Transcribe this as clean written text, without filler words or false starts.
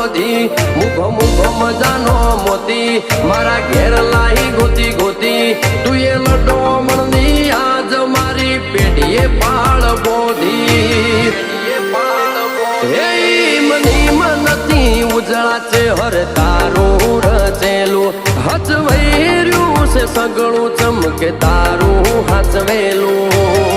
બોધી મુખો મુખો મજાનો મોતી મારા ઘેર લાહી ગોતી ગોતી તું એ લડો મણની આજ મારી પેઢીએ પાળ બોધી હે મની મનતી ઉજળા છે હર તારું રચેલું હચવેર્યું છે સગળું ચમકે તારું હાચવેલું